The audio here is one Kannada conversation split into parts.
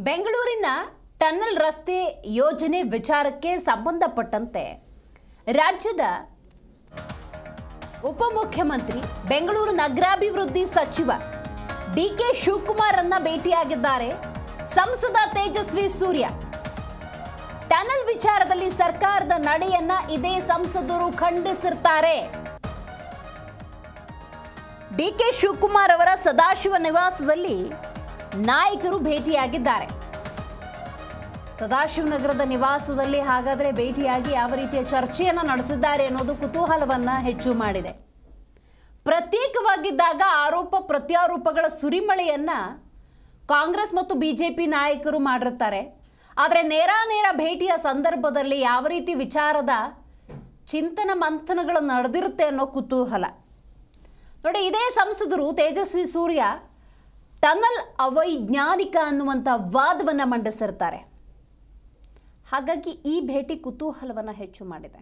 ಬೆಂಗಳೂರಿನ ಟನಲ್ ರಸ್ತೆ ಯೋಜನೆ ವಿಚಾರಕ್ಕೆ ಸಂಬಂಧಪಟ್ಟಂತೆ ರಾಜ್ಯದ ಉಪಮುಖ್ಯಮಂತ್ರಿ ಬೆಂಗಳೂರು ನಗರಾಭಿವೃದ್ಧಿ ಸಚಿವ ಡಿಕೆ ಶಿವಕುಮಾರ್ ಅನ್ನ ಭೇಟಿಯಾಗಿದ್ದಾರೆ ಸಂಸದ ತೇಜಸ್ವಿ ಸೂರ್ಯ. ಟನಲ್ ವಿಚಾರದಲ್ಲಿ ಸರ್ಕಾರದ ನಡೆಯನ್ನ ಇದೇ ಸಂಸದರು ಖಂಡಿಸಿರ್ತಾರೆ. ಡಿಕೆ ಶಿವಕುಮಾರ್ ಅವರ ಸದಾಶಿವ ನಿವಾಸದಲ್ಲಿ ನಾಯಕರು ಭೇಟಿಯಾಗಿದ್ದಾರೆ. ಸದಾಶಿವನಗರದ ನಿವಾಸದಲ್ಲಿ ಹಾಗಾದರೆ ಭೇಟಿಯಾಗಿ ಯಾವ ರೀತಿಯ ಚರ್ಚೆಯನ್ನು ನಡೆಸಿದ್ದಾರೆ ಅನ್ನೋದು ಕುತೂಹಲವನ್ನ ಹೆಚ್ಚು ಮಾಡಿದೆ. ಪ್ರತ್ಯೇಕವಾಗಿದ್ದಾಗ ಆರೋಪ ಪ್ರತ್ಯಾರೋಪಗಳ ಸುರಿಮಳೆಯನ್ನ ಕಾಂಗ್ರೆಸ್ ಮತ್ತು ಬಿಜೆಪಿ ನಾಯಕರು ಮಾಡಿರ್ತಾರೆ. ಆದರೆ ನೇರ ಭೇಟಿಯ ಸಂದರ್ಭದಲ್ಲಿ ಯಾವ ರೀತಿ ವಿಚಾರದ ಚಿಂತನ ಮಂಥನಗಳು ನಡೆದಿರುತ್ತೆ ಅನ್ನೋ ಕುತೂಹಲ ನೋಡಿ. ಇದೇ ಸಂಸದರು ತೇಜಸ್ವಿ ಸೂರ್ಯ ಟನಲ್ ಅವೈಜ್ಞಾನಿಕ ಅನ್ನುವಂಥ ವಾದವನ್ನು ಮಂಡಿಸಿರ್ತಾರೆ. ಹಾಗಾಗಿ ಈ ಭೇಟಿ ಕುತೂಹಲವನ್ನು ಹೆಚ್ಚು ಮಾಡಿದೆ.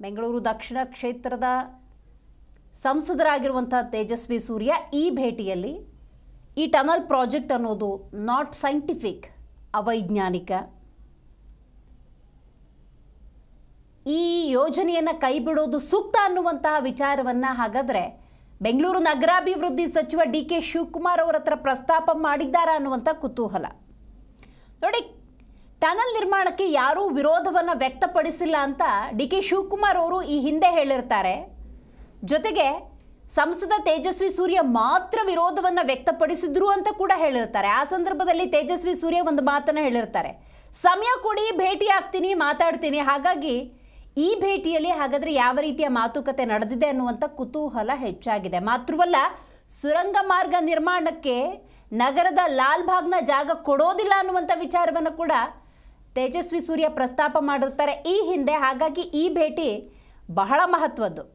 ಬೆಂಗಳೂರು ದಕ್ಷಿಣ ಕ್ಷೇತ್ರದ ಸಂಸದರಾಗಿರುವಂಥ ತೇಜಸ್ವಿ ಸೂರ್ಯ ಈ ಭೇಟಿಯಲ್ಲಿ ಈ ಟನಲ್ ಪ್ರಾಜೆಕ್ಟ್ ಅನ್ನೋದು ನಾಟ್ ಸೈಂಟಿಫಿಕ್, ಅವೈಜ್ಞಾನಿಕ, ಈ ಯೋಜನೆಯನ್ನು ಕೈಬಿಡೋದು ಸೂಕ್ತ ಅನ್ನುವಂತಹ ವಿಚಾರವನ್ನು ಹಾಗಾದರೆ ಬೆಂಗಳೂರು ನಗರಾಭಿವೃದ್ಧಿ ಸಚಿವ ಡಿಕೆ ಶಿವಕುಮಾರ್ ಅವರ ಹತ್ರ ಪ್ರಸ್ತಾಪ ಮಾಡಿದ್ದಾರಾ ಅನ್ನುವಂಥ ಕುತೂಹಲ ನೋಡಿ. ಟನಲ್ ನಿರ್ಮಾಣಕ್ಕೆ ಯಾರೂ ವಿರೋಧವನ್ನು ವ್ಯಕ್ತಪಡಿಸಿಲ್ಲ ಅಂತ ಡಿಕೆ ಶಿವಕುಮಾರ್ ಅವರು ಈ ಹಿಂದೆ ಹೇಳಿರ್ತಾರೆ. ಜೊತೆಗೆ ಸಂಸದ ತೇಜಸ್ವಿ ಸೂರ್ಯ ಮಾತ್ರ ವಿರೋಧವನ್ನು ವ್ಯಕ್ತಪಡಿಸಿದ್ರು ಅಂತ ಕೂಡ ಹೇಳಿರ್ತಾರೆ. ಆ ಸಂದರ್ಭದಲ್ಲಿ ತೇಜಸ್ವಿ ಸೂರ್ಯ ಒಂದು ಮಾತನ್ನು ಹೇಳಿರ್ತಾರೆ, ಸಮಯ ಕೊಡಿ, ಭೇಟಿ ಆಗ್ತೀನಿ, ಮಾತಾಡ್ತೀನಿ. ಹಾಗಾಗಿ ಈ ಭೇಟಿಯಲ್ಲಿ ಹಾಗಾದರೆ ಯಾವ ರೀತಿಯ ಮಾತುಕತೆ ನಡೆದಿದೆ ಅನ್ನುವಂಥ ಕುತೂಹಲ ಹೆಚ್ಚಾಗಿದೆ. ಮಾತ್ರವಲ್ಲ, ಸುರಂಗ ಮಾರ್ಗ ನಿರ್ಮಾಣಕ್ಕೆ ನಗರದ ಲಾಲ್ಬಾಗ್ನ ಜಾಗ ಕೊಡೋದಿಲ್ಲ ಅನ್ನುವಂಥ ವಿಚಾರವನ್ನು ಕೂಡ ತೇಜಸ್ವಿ ಸೂರ್ಯ ಪ್ರಸ್ತಾಪ ಮಾಡಿರ್ತಾರೆ ಈ ಹಿಂದೆ. ಹಾಗಾಗಿ ಈ ಭೇಟಿ ಬಹಳ ಮಹತ್ವದ್ದು.